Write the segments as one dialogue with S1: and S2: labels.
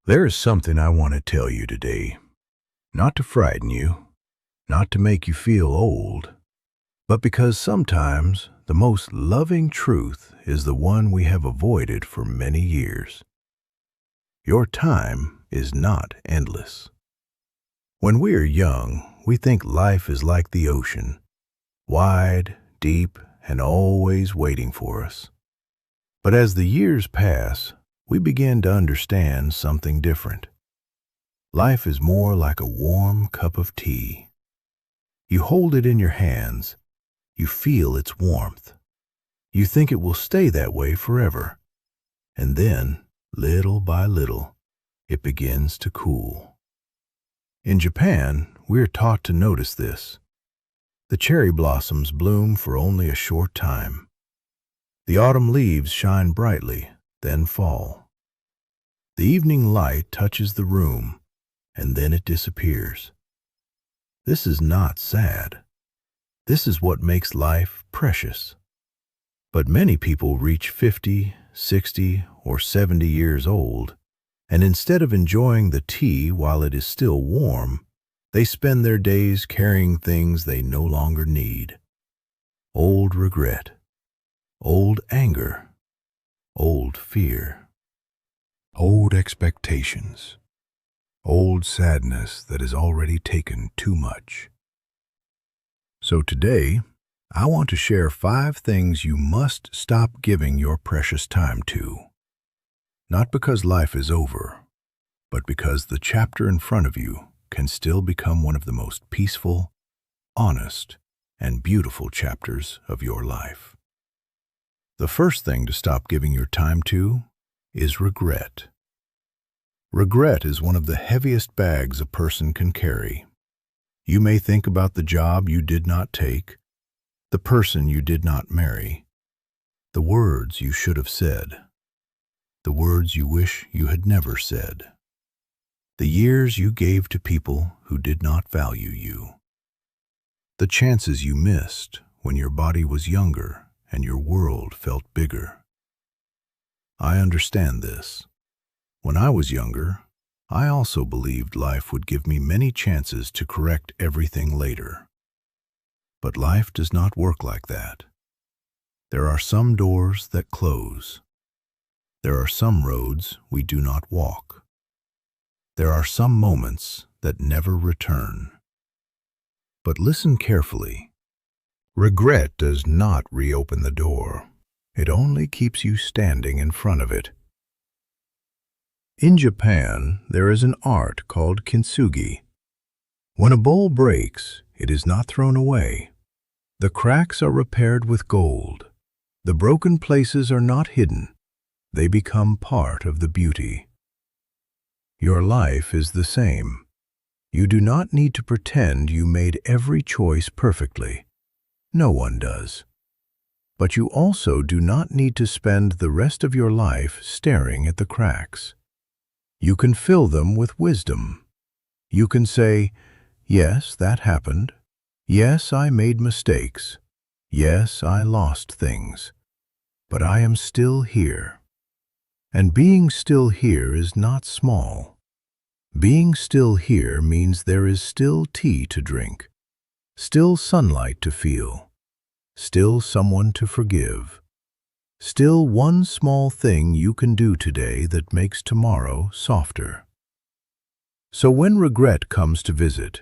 S1: There is something I want to tell you today, not to frighten you, not to make you feel old, but because sometimes the most loving truth is the one we have avoided for many years. Your time is not endless. When we are young, we think life is like the ocean, wide, deep, and always waiting for us. But as the years pass, we begin to understand something different. Life is more like a warm cup of tea. You hold it in your hands, you feel its warmth. You think it will stay that way forever. And then, little by little, it begins to cool. In Japan, we are taught to notice this. The cherry blossoms bloom for only a short time. The autumn leaves shine brightly, then fall. The evening light touches the room, and then it disappears. This is not sad. This is what makes life precious. But many people reach 50, 60, or 70 years old, and instead of enjoying the tea while it is still warm, they spend their days carrying things they no longer need. Old regret, old anger, old fear, old expectations, old sadness that has already taken too much. So today, I want to share 5 things you must stop giving your precious time to. Not because life is over, but because the chapter in front of you can still become one of the most peaceful, honest, and beautiful chapters of your life. The first thing to stop giving your time to is regret. Regret is one of the heaviest bags a person can carry. You may think about the job you did not take, the person you did not marry, the words you should have said, the words you wish you had never said, the years you gave to people who did not value you, the chances you missed when your body was younger and your world felt bigger. I understand this. When I was younger, I also believed life would give me many chances to correct everything later. But life does not work like that. There are some doors that close. There are some roads we do not walk. There are some moments that never return. But listen carefully. Regret does not reopen the door. It only keeps you standing in front of it. In Japan, there is an art called Kintsugi. When a bowl breaks, it is not thrown away. The cracks are repaired with gold. The broken places are not hidden. They become part of the beauty. Your life is the same. You do not need to pretend you made every choice perfectly. No one does. But you also do not need to spend the rest of your life staring at the cracks. You can fill them with wisdom. You can say, yes, that happened. Yes, I made mistakes. Yes, I lost things. But I am still here. And being still here is not small. Being still here means there is still tea to drink, still sunlight to feel, still someone to forgive, still one small thing you can do today that makes tomorrow softer. So when regret comes to visit,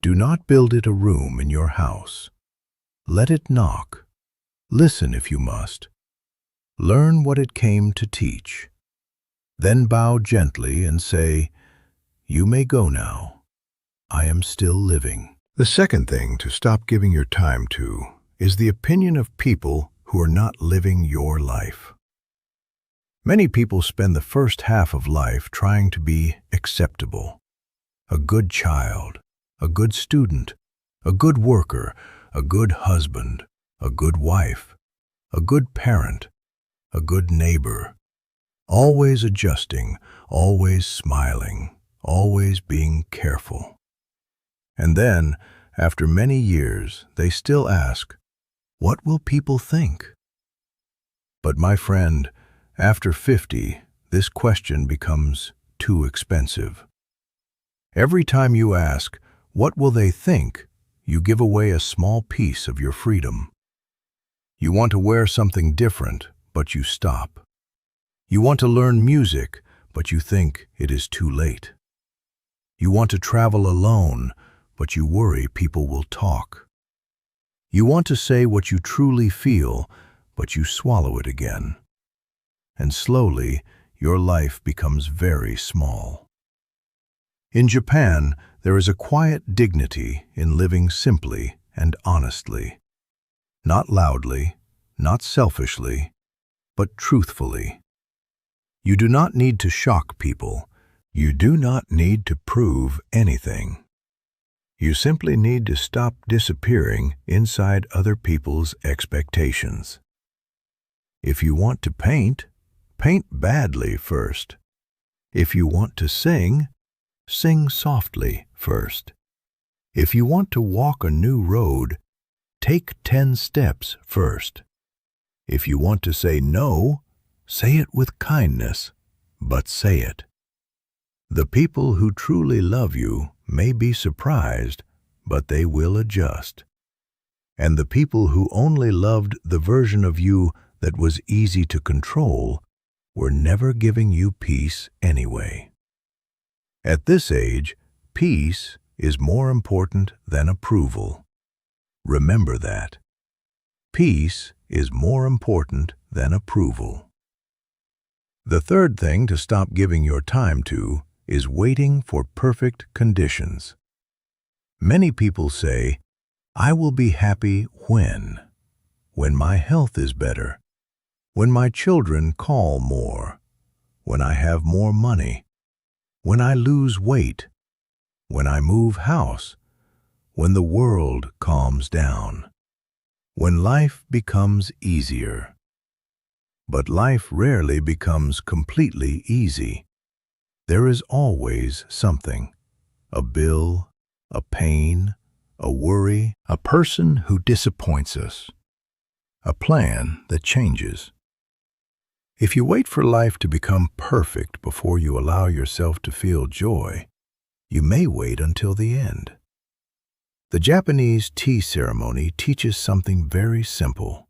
S1: do not build it a room in your house. Let it knock. Listen if you must. Learn what it came to teach. Then bow gently and say, you may go now. I am still living. The second thing to stop giving your time to is the opinion of people who are not living your life. Many people spend the first half of life trying to be acceptable. A good child, a good student, a good worker, a good husband, a good wife, a good parent, a good neighbor. Always adjusting, always smiling, always being careful. And then, after many years, they still ask, what will people think? But my friend, after 50, this question becomes too expensive. Every time you ask, "What will they think?" you give away a small piece of your freedom. You want to wear something different, but you stop. You want to learn music, but you think it is too late. You want to travel alone, but you worry people will talk. You want to say what you truly feel, but you swallow it again. And slowly, your life becomes very small. In Japan, there is a quiet dignity in living simply and honestly. Not loudly, not selfishly, but truthfully. You do not need to shock people. You do not need to prove anything. You simply need to stop disappearing inside other people's expectations. If you want to paint, paint badly first. If you want to sing, sing softly first. If you want to walk a new road, take 10 steps first. If you want to say no, say it with kindness, but say it. The people who truly love you may be surprised, but they will adjust. And the people who only loved the version of you that was easy to control were never giving you peace anyway. At this age, peace is more important than approval. Remember that. Peace is more important than approval. The third thing to stop giving your time to is waiting for perfect conditions. Many people say, "I will be happy when my health is better, when my children call more, when I have more money, when I lose weight, when I move house, when the world calms down, when life becomes easier." But life rarely becomes completely easy. There is always something, a bill, a pain, a worry, a person who disappoints us, a plan that changes. If you wait for life to become perfect before you allow yourself to feel joy, you may wait until the end. The Japanese tea ceremony teaches something very simple.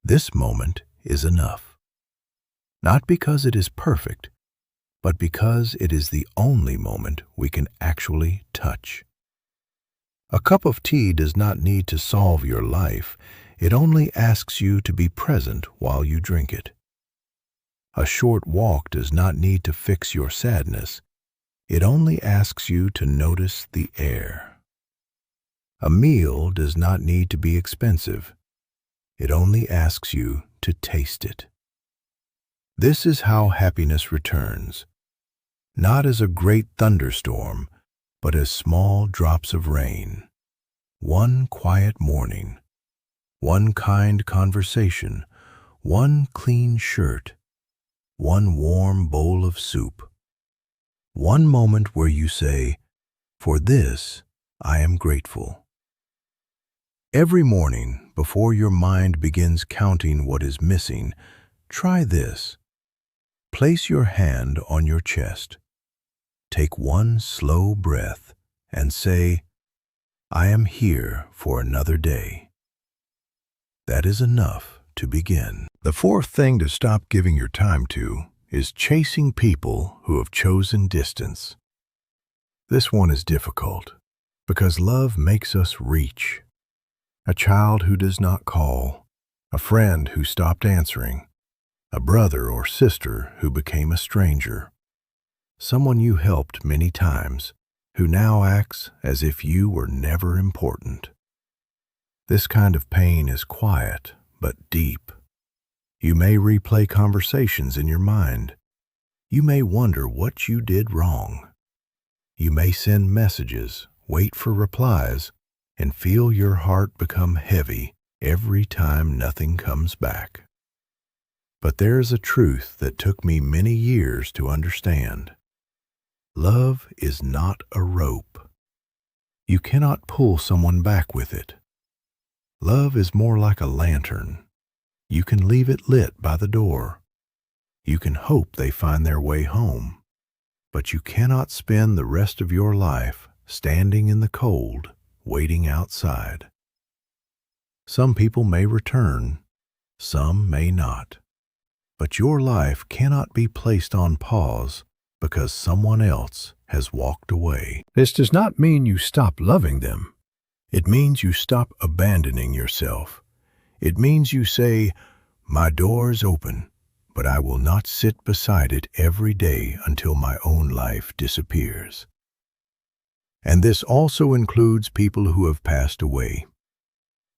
S1: This moment is enough. Not because it is perfect, but because it is the only moment we can actually touch. A cup of tea does not need to solve your life. It only asks you to be present while you drink it. A short walk does not need to fix your sadness. It only asks you to notice the air. A meal does not need to be expensive. It only asks you to taste it. This is how happiness returns, not as a great thunderstorm, but as small drops of rain. One quiet morning, one kind conversation, one clean shirt, one warm bowl of soup. One moment where you say, "For this, I am grateful." Every morning, before your mind begins counting what is missing, try this. Place your hand on your chest. Take one slow breath and say, "I am here for another day." That is enough to begin. The fourth thing to stop giving your time to is chasing people who have chosen distance. This one is difficult because love makes us reach. A child who does not call, a friend who stopped answering, a brother or sister who became a stranger, someone you helped many times who now acts as if you were never important. This kind of pain is quiet but deep. You may replay conversations in your mind. You may wonder what you did wrong. You may send messages, wait for replies, and feel your heart become heavy every time nothing comes back. But there is a truth that took me many years to understand. Love is not a rope. You cannot pull someone back with it. Love is more like a lantern. You can leave it lit by the door. You can hope they find their way home. but you cannot spend the rest of your life standing in the cold, waiting outside. Some people may return, some may not, but your life cannot be placed on pause because someone else has walked away. This does not mean you stop loving them. It means you stop abandoning yourself. It means you say, "My door is open, but I will not sit beside it every day until my own life disappears." And this also includes people who have passed away.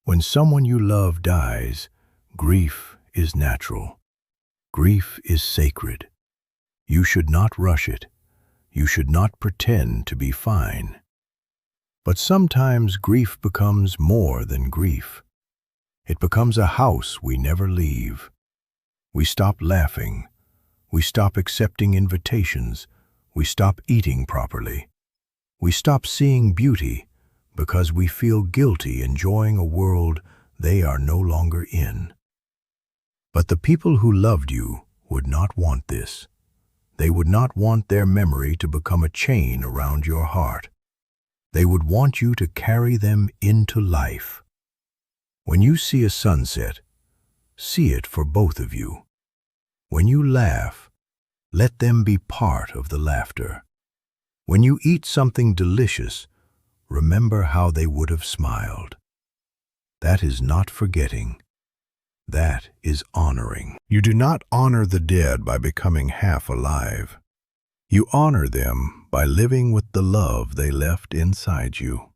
S1: When someone you love dies, grief is natural. Grief is sacred. You should not rush it. You should not pretend to be fine. But sometimes grief becomes more than grief. It becomes a house we never leave. We stop laughing. We stop accepting invitations. We stop eating properly. We stop seeing beauty because we feel guilty enjoying a world they are no longer in. But the people who loved you would not want this. They would not want their memory to become a chain around your heart. They would want you to carry them into life. When you see a sunset, see it for both of you. When you laugh, let them be part of the laughter. When you eat something delicious, remember how they would have smiled. That is not forgetting. That is honoring. You do not honor the dead by becoming half alive. You honor them by living with the love they left inside you.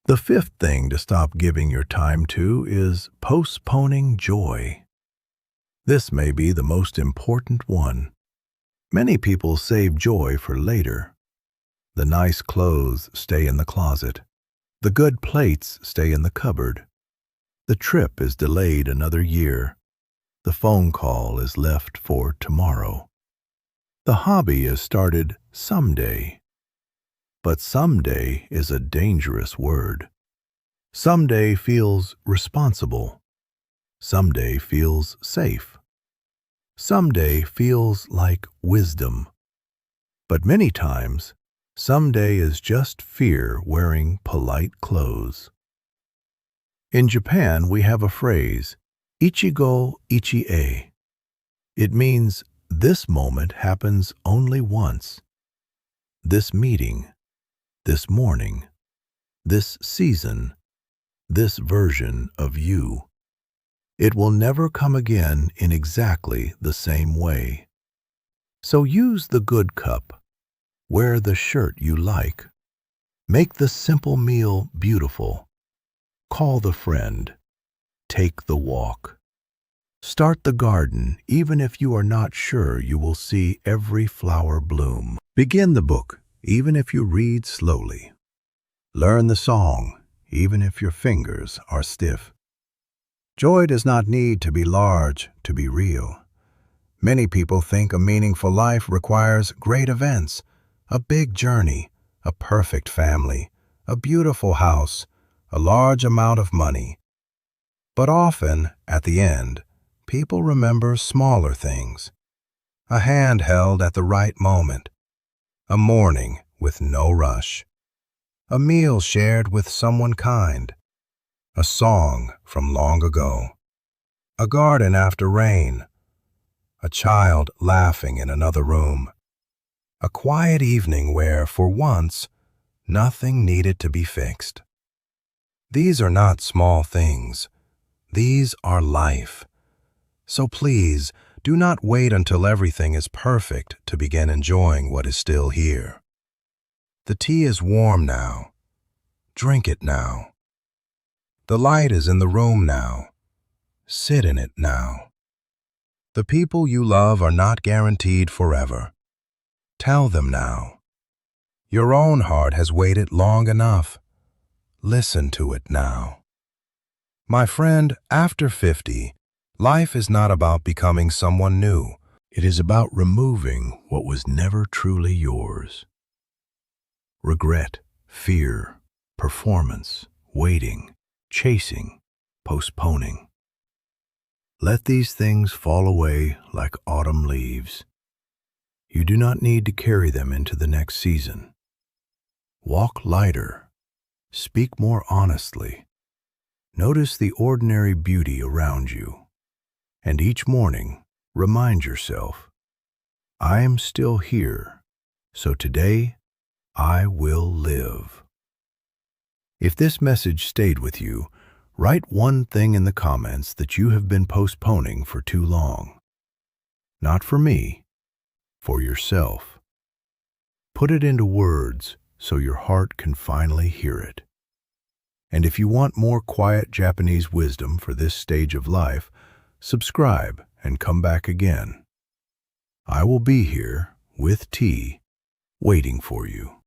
S1: The fifth thing to stop giving your time to is postponing joy. This may be the most important one. Many people save joy for later. The nice clothes stay in the closet. The good plates stay in the cupboard. The trip is delayed another year. The phone call is left for tomorrow. The hobby is started someday. But someday is a dangerous word. Someday feels responsible. Someday feels safe. Someday feels like wisdom. But many times, someday is just fear wearing polite clothes. In Japan, we have a phrase, Ichigo Ichie. It means this moment happens only once. This meeting, this morning, this season, this version of you. It will never come again in exactly the same way. So use the good cup. Wear the shirt you like. Make the simple meal beautiful. Call the friend. Take the walk. Start the garden even if you are not sure you will see every flower bloom. Begin the book even if you read slowly. Learn the song even if your fingers are stiff. Joy does not need to be large to be real. Many people think a meaningful life requires great events, a big journey, a perfect family, a beautiful house, a large amount of money. But often, at the end, people remember smaller things. A hand held at the right moment, a morning with no rush, a meal shared with someone kind, a song from long ago, a garden after rain, a child laughing in another room, a quiet evening where, for once, nothing needed to be fixed. These are not small things. These are life. So please, do not wait until everything is perfect to begin enjoying what is still here. The tea is warm now. Drink it now. The light is in the room now. Sit in it now. The people you love are not guaranteed forever. Tell them now. Your own heart has waited long enough. Listen to it now. My friend, after 50, life is not about becoming someone new. It is about removing what was never truly yours. Regret, fear, performance, waiting, chasing, postponing. Let these things fall away like autumn leaves. You do not need to carry them into the next season. Walk lighter. Speak more honestly. Notice the ordinary beauty around you. And each morning, remind yourself, I am still here, so today I will live. If this message stayed with you, write one thing in the comments that you have been postponing for too long. Not for me, for yourself. Put it into words so your heart can finally hear it. And if you want more quiet Japanese wisdom for this stage of life, subscribe and come back again. I will be here, with tea, waiting for you.